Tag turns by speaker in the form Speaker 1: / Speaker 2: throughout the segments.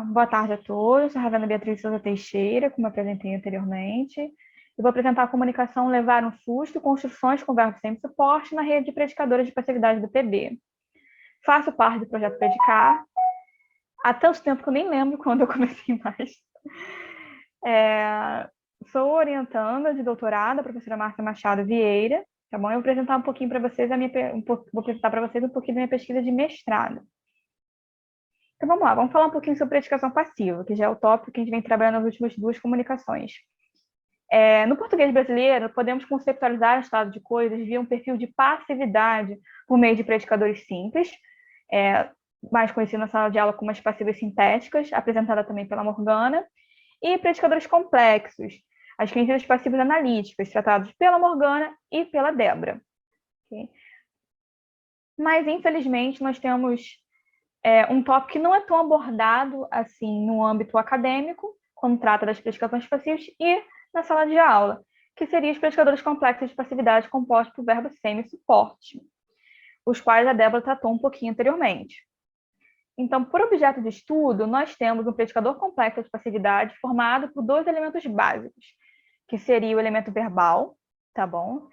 Speaker 1: Boa tarde a todos. Sou a Ravena Beatriz Souza Teixeira, como eu apresentei anteriormente. Eu vou apresentar a comunicação Levar um Susto, Construções com Verbo Sem Suporte na rede de predicadores de passividade do PB. Faço parte do projeto Predicar. Há tanto tempo que eu nem lembro quando eu comecei mais. Sou orientanda de doutorado, a professora Márcia Machado Vieira. Tá bom? Eu vou apresentar um pouquinho para vocês vou apresentar para vocês um pouquinho da minha pesquisa de mestrado. Então vamos lá, vamos falar um pouquinho sobre predicação passiva, que já é o tópico que a gente vem trabalhando nas últimas duas comunicações. No português brasileiro, podemos conceptualizar o estado de coisas via um perfil de passividade por meio de predicadores simples, mais conhecido na sala de aula como as passivas sintéticas, apresentada também pela Morgana, e predicadores complexos, as conhecidas passivas analíticas, tratados pela Morgana e pela Débora. Okay? Mas, infelizmente, nós temos um tópico que não é tão abordado assim no âmbito acadêmico, quando trata das predicações passivas, e na sala de aula, que seriam os predicadores complexos de passividade compostos por verbo semi-suporte, os quais a Débora tratou um pouquinho anteriormente. Então, por objeto de estudo, nós temos um predicador complexo de passividade formado por dois elementos básicos, que seria o elemento verbal, tá bom?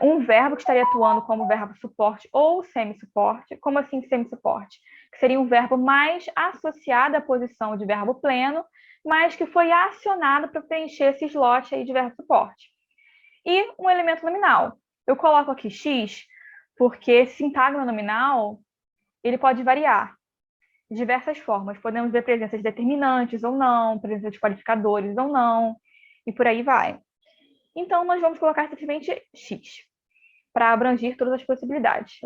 Speaker 1: Um verbo que estaria atuando como verbo suporte ou semi-suporte. Como assim semi-suporte? Que seria um verbo mais associado à posição de verbo pleno, mas que foi acionado para preencher esse slot aí de verbo suporte. E um elemento nominal. Eu coloco aqui X, porque esse sintagma nominal ele pode variar de diversas formas. Podemos ver presença de determinantes ou não, presença de qualificadores ou não, e por aí vai. Então, nós vamos colocar simplesmente X, para abranger todas as possibilidades.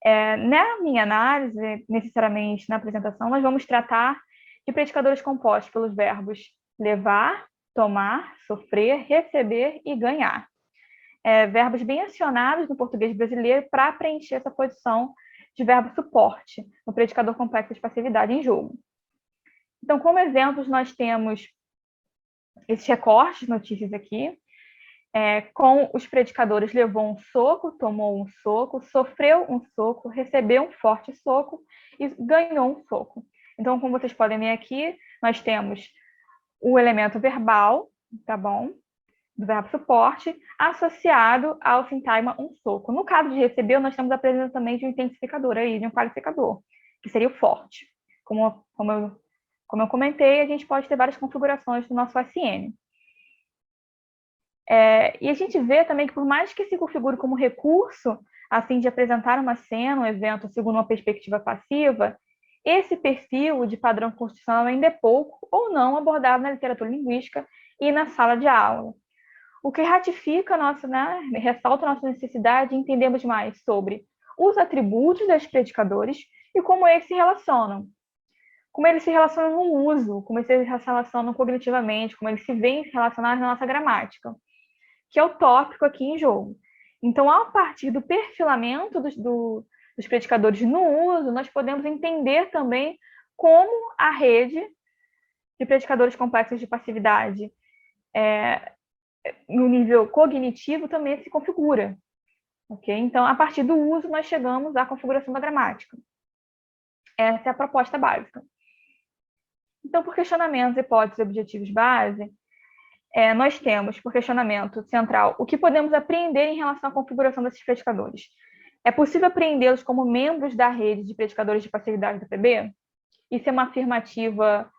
Speaker 1: Na minha análise, necessariamente na apresentação, nós vamos tratar de predicadores compostos pelos verbos levar, tomar, sofrer, receber e ganhar. Verbos bem acionados no português brasileiro para preencher essa posição de verbo suporte no predicador complexo de passividade em jogo. Então, como exemplos, nós temos esses recortes, notícias aqui, com os predicadores levou um soco, tomou um soco, sofreu um soco, recebeu um forte soco e ganhou um soco. Então, como vocês podem ver aqui, nós temos o elemento verbal, tá bom? Do verbo suporte, associado ao sintagma um soco. No caso de recebeu, nós temos a presença também de um intensificador aí, de um qualificador, que seria o forte. Como eu comentei, a gente pode ter várias configurações do nosso SN. E a gente vê também que, por mais que se configure como recurso, assim, de apresentar uma cena, um evento, segundo uma perspectiva passiva, esse perfil de padrão constitucional ainda é pouco ou não abordado na literatura linguística e na sala de aula. O que ratifica ressalta a nossa necessidade de entendermos mais sobre os atributos dos predicadores e como eles se relacionam. Como eles se relacionam no uso, como eles se relacionam cognitivamente, como eles se veem relacionados na nossa gramática, que é o tópico aqui em jogo. Então, a partir do perfilamento dos predicadores no uso, nós podemos entender também como a rede de predicadores complexos de passividade no nível cognitivo também se configura. Okay? Então, a partir do uso, nós chegamos à configuração da gramática. Essa é a proposta básica. Então, por questionamentos, hipóteses e objetivos base, nós temos, por questionamento central, o que podemos apreender em relação à configuração desses predicadores. É possível apreendê-los como membros da rede de predicadores de passividade do PB? Isso é uma afirmativa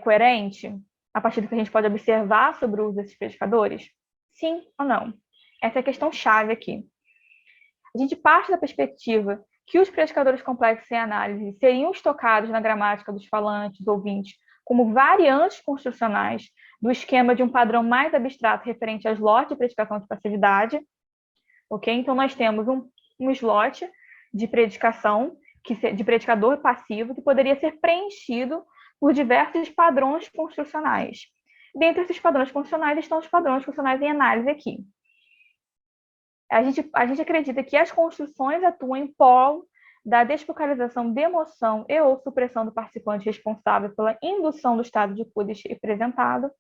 Speaker 1: coerente, a partir do que a gente pode observar sobre o uso desses predicadores? Sim ou não? Essa é a questão chave aqui. A gente parte da perspectiva que os predicadores complexos em análise seriam estocados na gramática dos falantes, ouvintes, como variantes construcionais do esquema de um padrão mais abstrato referente a slot de predicação de passividade. Okay? Então, nós temos um slot de predicação, de predicador passivo, que poderia ser preenchido por diversos padrões construcionais. Dentre esses padrões construcionais estão os padrões construcionais em análise aqui. A gente acredita que as construções atuam em prol da desfocalização de emoção e ou supressão do participante responsável pela indução do estado de Kudich representado.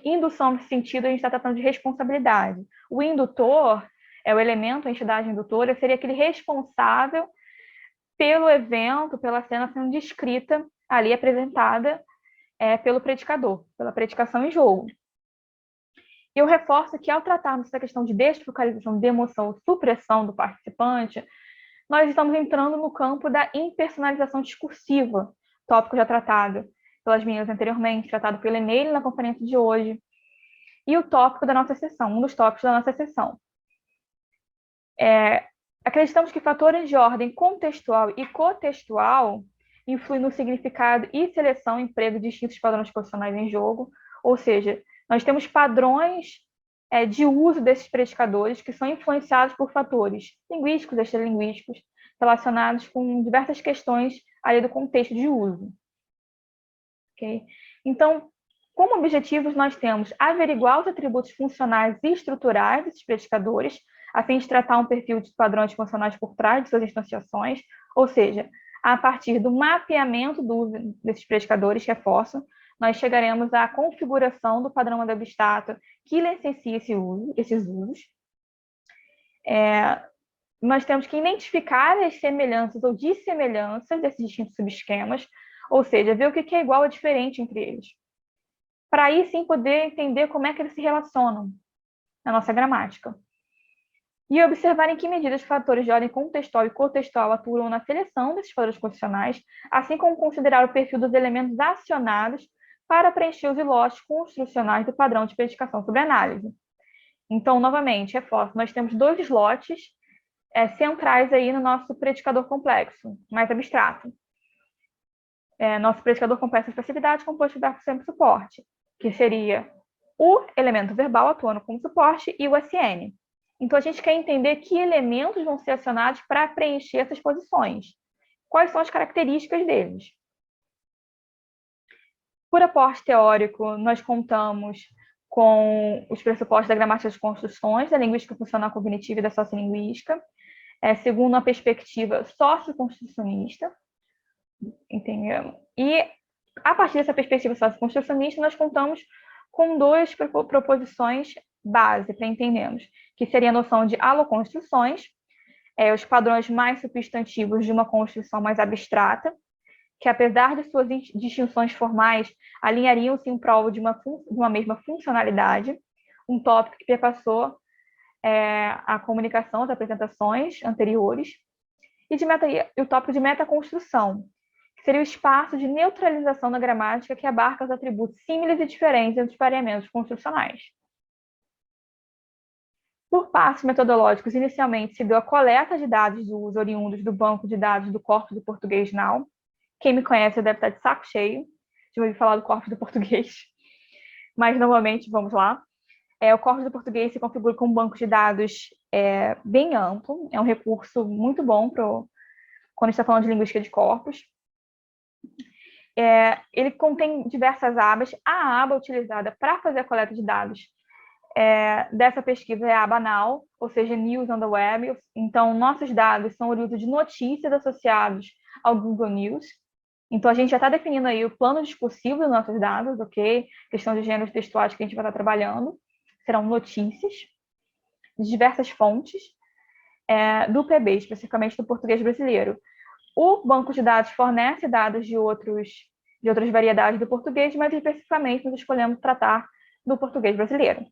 Speaker 1: Indução, nesse sentido, a gente está tratando de responsabilidade. O indutor, o elemento, a entidade indutora, seria aquele responsável pelo evento, pela cena sendo descrita ali, apresentada pelo predicador, pela predicação em jogo. E eu reforço que, ao tratarmos essa questão de desfocalização de emoção, supressão do participante, nós estamos entrando no campo da impersonalização discursiva, tópico já tratado pelas meninas anteriormente, tratado pela Eneile na conferência de hoje, e o tópico da nossa sessão, um dos tópicos da nossa sessão. Acreditamos que fatores de ordem contextual e cotextual influem no significado e seleção e emprego de distintos padrões profissionais em jogo, ou seja, nós temos padrões de uso desses predicadores que são influenciados por fatores linguísticos, extralinguísticos, relacionados com diversas questões ali do contexto de uso. Okay? Então, como objetivos, nós temos averiguar os atributos funcionais e estruturais desses predicadores, a fim de tratar um perfil de padrões funcionais por trás de suas instanciações, ou seja, a partir do mapeamento do uso desses predicadores, reforço, nós chegaremos à configuração do padrão abstrato que licencia esses usos. Nós temos que identificar as semelhanças ou dissemelhanças desses distintos subesquemas, ou seja, ver o que é igual ou diferente entre eles. Para aí sim poder entender como é que eles se relacionam na nossa gramática. E observar em que medida os fatores de ordem contextual e cotextual atuam na seleção desses padrões condicionais, assim como considerar o perfil dos elementos acionados para preencher os ilógios construcionais do padrão de predicação sobre análise. Então, novamente, reforço, nós temos dois slots centrais aí no nosso predicador complexo, mais abstrato. Nosso predicador complexo de passividade composto de verbo sempre suporte, que seria o elemento verbal atuando como suporte e o SN. Então, a gente quer entender que elementos vão ser acionados para preencher essas posições. Quais são as características deles? Por aporte teórico, nós contamos com os pressupostos da gramática das construções, da linguística funcional cognitiva e da sociolinguística, segundo uma perspectiva socioconstrucionista, entendeu? E, a partir dessa perspectiva socioconstrucionista, nós contamos com duas proposições base para entendermos, que seria a noção de aloconstruções, os padrões mais substantivos de uma construção mais abstrata, que, apesar de suas distinções formais, alinhariam-se em prol de uma mesma funcionalidade, um tópico que perpassou a comunicação, as apresentações anteriores, e o tópico de metaconstrução, que seria o espaço de neutralização da gramática que abarca os atributos símiles e diferentes entre os pareamentos construcionais. Por passos metodológicos, inicialmente se deu a coleta de dados de uso oriundos do banco de dados do Corpus do Português Now. Quem me conhece deve estar de saco cheio de ouvir falar do Corpus do Português. Mas, novamente, vamos lá. O Corpus do Português se configura como um banco de dados bem amplo. É um recurso muito bom quando a gente está falando de linguística de corpos. Ele contém diversas abas. A aba utilizada para fazer a coleta de dados dessa pesquisa é a aba Now, ou seja, News on the Web. Então, nossos dados são oriundos de notícias associados ao Google News. Então, a gente já está definindo aí o plano discursivo dos nossos dados, ok? Questão de gêneros textuais que a gente vai estar trabalhando. Serão notícias de diversas fontes do PB, especificamente do português brasileiro. O banco de dados fornece dados de outras variedades do português, mas especificamente nós escolhemos tratar do português brasileiro.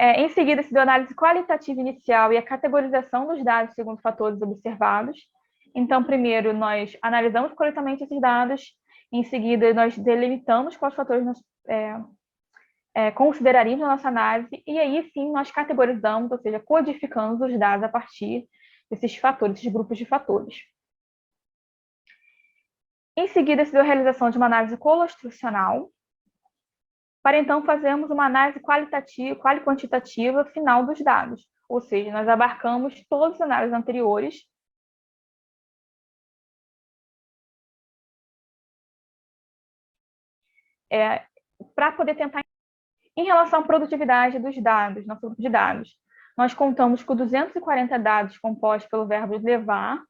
Speaker 1: Em seguida, se deu a análise qualitativa inicial e a categorização dos dados segundo fatores observados. Então, primeiro, nós analisamos corretamente esses dados, em seguida, nós delimitamos quais fatores nós consideraríamos na nossa análise, e aí sim nós categorizamos, ou seja, codificamos os dados a partir desses fatores, desses grupos de fatores. Em seguida, se deu a realização de uma análise colostrucional, para então fazermos uma análise quantitativa final dos dados, ou seja, nós abarcamos todas as análises anteriores para poder tentar. Em relação à produtividade dos dados, nosso grupo de dados, nós contamos com 240 dados compostos pelo verbo levar,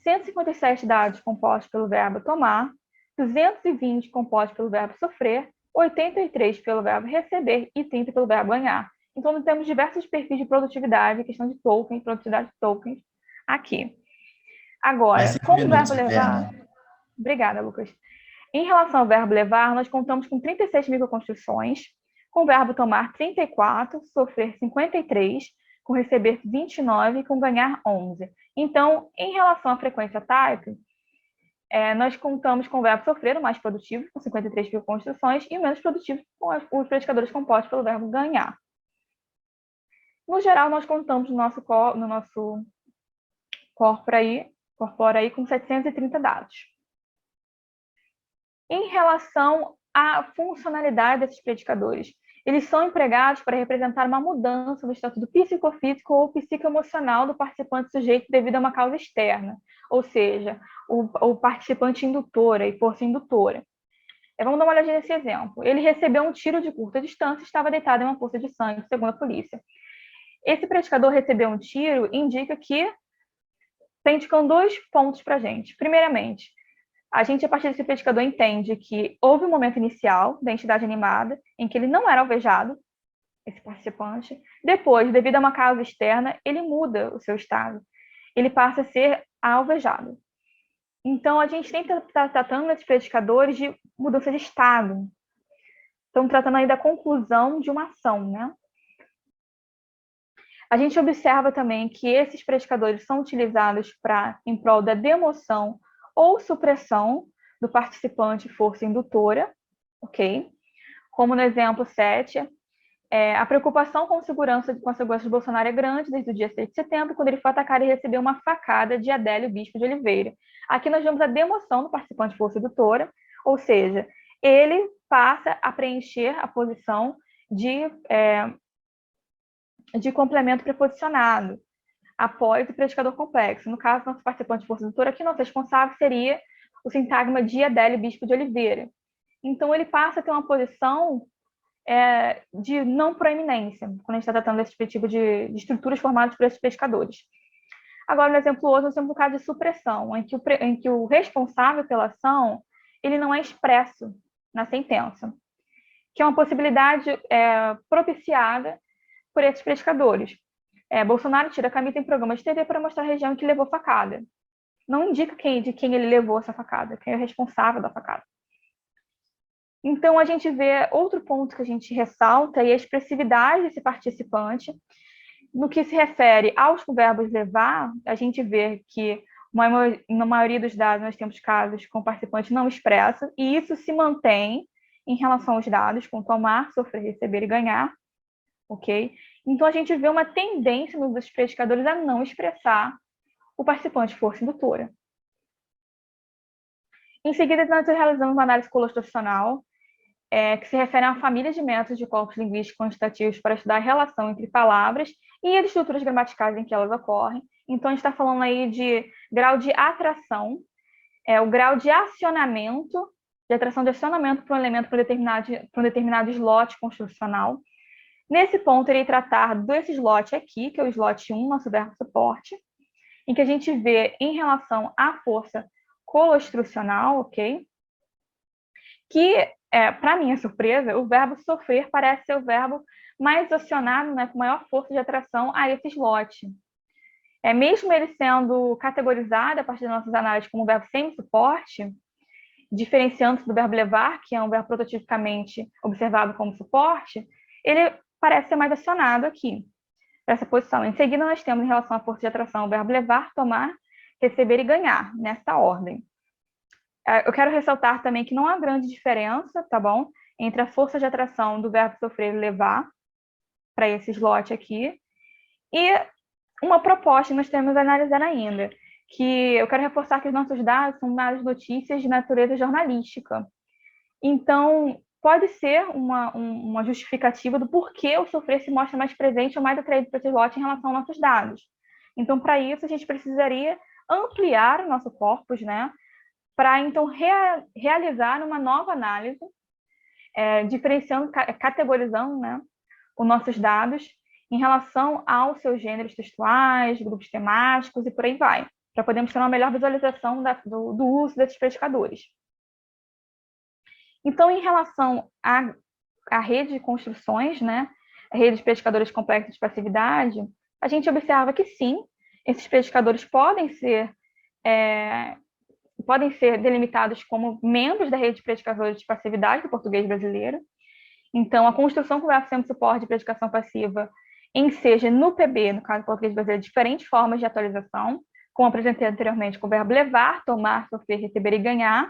Speaker 1: 157 dados compostos pelo verbo tomar, 220 compostos pelo verbo sofrer, 83 pelo verbo receber e 30 pelo verbo ganhar. Então, nós temos diversos perfis de produtividade, questão de tokens, produtividade de tokens aqui. Agora,
Speaker 2: Mais 5
Speaker 1: com o
Speaker 2: minutos,
Speaker 1: verbo levar...
Speaker 2: Juliana.
Speaker 1: Obrigada, Lucas. Em relação ao verbo levar, nós contamos com 36 microconstruções, com o verbo tomar 34, sofrer 53, com receber 29 e com ganhar 11. Então, em relação à frequência type, nós contamos com o verbo sofrer, o mais produtivo, com 53 microconstruções, e o menos produtivo, com os predicadores compostos pelo verbo ganhar. No geral, nós contamos no nosso corpora aí com 730 dados. Em relação à funcionalidade desses predicadores, eles são empregados para representar uma mudança no estatuto psicofísico ou psicoemocional do participante sujeito devido a uma causa externa, ou seja, o participante indutora e força indutora. Vamos dar uma olhadinha nesse exemplo. Ele recebeu um tiro de curta distância e estava deitado em uma poça de sangue, segundo a polícia. Esse predicador recebeu um tiro indica que tem indicando 2 pontos para a gente. Primeiramente, a gente, a partir desse predicador, entende que houve um momento inicial da entidade animada em que ele não era alvejado, esse participante. Depois, devido a uma causa externa, ele muda o seu estado. Ele passa a ser alvejado. Então, a gente tem que estar tratando esses predicadores de mudança de estado. Estamos tratando aí da conclusão de uma ação, né? A gente observa também que esses predicadores são utilizados em prol da demoção ou supressão do participante força indutora, ok? Como no exemplo 7, a preocupação com a segurança de Bolsonaro é grande desde o dia 6 de setembro, quando ele foi atacado e recebeu uma facada de Adélio Bispo de Oliveira. Aqui nós vemos a demoção do participante força indutora, ou seja, ele passa a preencher a posição de complemento preposicionado após o predicador complexo. No caso, nosso participante de força indutora, aqui nosso responsável seria o sintagma de Adélio Bispo de Oliveira. Então, ele passa a ter uma posição de não proeminência, quando a gente está tratando desse tipo de estruturas formadas por esses predicadores. Agora, no exemplo outro, nós temos o caso de supressão, em que o responsável pela ação ele não é expresso na sentença, que é uma possibilidade propiciada por esses predicadores. Bolsonaro tira a camisa em programa de TV para mostrar a região que levou facada. Não indica de quem ele levou essa facada, quem é o responsável da facada. Então, a gente vê outro ponto que a gente ressalta é a expressividade desse participante. No que se refere aos verbos levar, a gente vê que, na maioria dos dados, nós temos casos com participante não expresso, e isso se mantém em relação aos dados com tomar, sofrer, receber e ganhar, ok? Então, a gente vê uma tendência nos predicadores a não expressar o participante força indutora. Em seguida, nós realizamos uma análise colostracional, que se refere a uma família de métodos de corpos linguísticos quantitativos para estudar a relação entre palavras e as estruturas gramaticais em que elas ocorrem. Então, a gente está falando aí de grau de atração, o grau de acionamento, de atração de acionamento para um elemento para um determinado slot construcional. Nesse ponto, eu irei tratar desse slot aqui, que é o slot 1, nosso verbo suporte, em que a gente vê em relação à força colostrucional, ok? Que, para minha surpresa, o verbo sofrer parece ser o verbo mais acionado, né, com maior força de atração a esse slot. Mesmo ele sendo categorizado a partir das nossas análises como verbo semi-suporte, diferenciando-se do verbo levar, que é um verbo prototipicamente observado como suporte, ele parece ser mais acionado aqui, para essa posição. Em seguida, nós temos, em relação à força de atração, o verbo levar, tomar, receber e ganhar, nessa ordem. Eu quero ressaltar também que não há grande diferença, tá bom? Entre a força de atração do verbo sofrer e levar, para esse slot aqui, e uma proposta que nós temos a analisar ainda, que eu quero reforçar que os nossos dados são dados de notícias de natureza jornalística. Então, pode ser uma justificativa do porquê o sofrer se mostra mais presente ou mais atraído para esse slot em relação aos nossos dados. Então, para isso, a gente precisaria ampliar o nosso corpus, né? Para, então, realizar uma nova análise, diferenciando, categorizando, né, os nossos dados em relação aos seus gêneros textuais, grupos temáticos e por aí vai, para podermos ter uma melhor visualização do uso desses predicadores. Então, em relação à rede de construções, né, a rede de predicadores complexos de passividade, a gente observa que sim, esses predicadores podem ser podem ser delimitados como membros da rede de predicadores de passividade do português brasileiro. Então, a construção com o verbo sempre suporte de predicação passiva enseja no PB, no caso do português brasileiro, diferentes formas de atualização, como apresentei anteriormente, com o verbo levar, tomar, sofrer, receber e ganhar,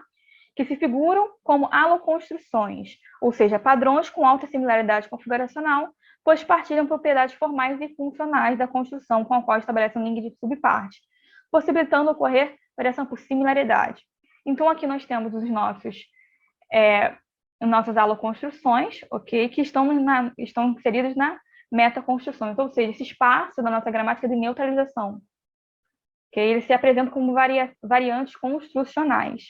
Speaker 1: que se figuram como aloconstruções, ou seja, padrões com alta similaridade configuracional, pois partilham propriedades formais e funcionais da construção com a qual estabelecem um link de subparte, possibilitando ocorrer variação por similaridade. Então, aqui nós temos os nossas aloconstruções, ok, que estão inseridas na metaconstruções, ou seja, esse espaço da nossa gramática de neutralização. Okay? Eles se apresentam como variantes construcionais.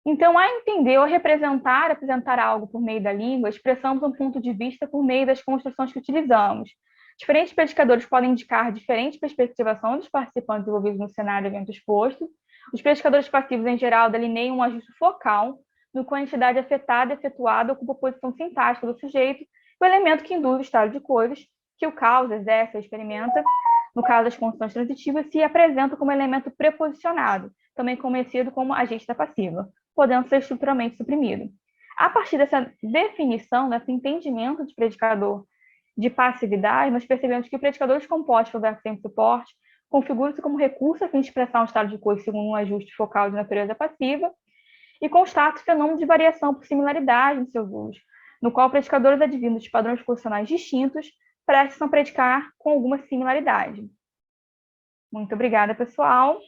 Speaker 1: Então, a entender ou apresentar algo por meio da língua, expressamos um ponto de vista por meio das construções que utilizamos. Diferentes predicadores podem indicar diferentes perspectivações dos participantes envolvidos no cenário evento exposto. Os predicadores passivos, em geral, delineiam um ajuste focal, no qual a entidade afetada, efetuada, ocupa a posição sintática do sujeito, o elemento que induz o estado de coisas, que o causa, exerce ou experimenta, no caso das condições transitivas, se apresenta como elemento preposicionado, também conhecido como agente da passiva, podendo ser estruturalmente suprimido. A partir dessa definição, desse entendimento de predicador de passividade, nós percebemos que o predicador descomposto pelo verbo sem suporte configura-se como recurso a fim de expressar um estado de coisa segundo um ajuste focal de natureza passiva e constata o fenômeno de variação por similaridade em seus usos, no qual predicadores advindos de padrões funcionais distintos prestam a predicar com alguma similaridade. Muito obrigada, pessoal.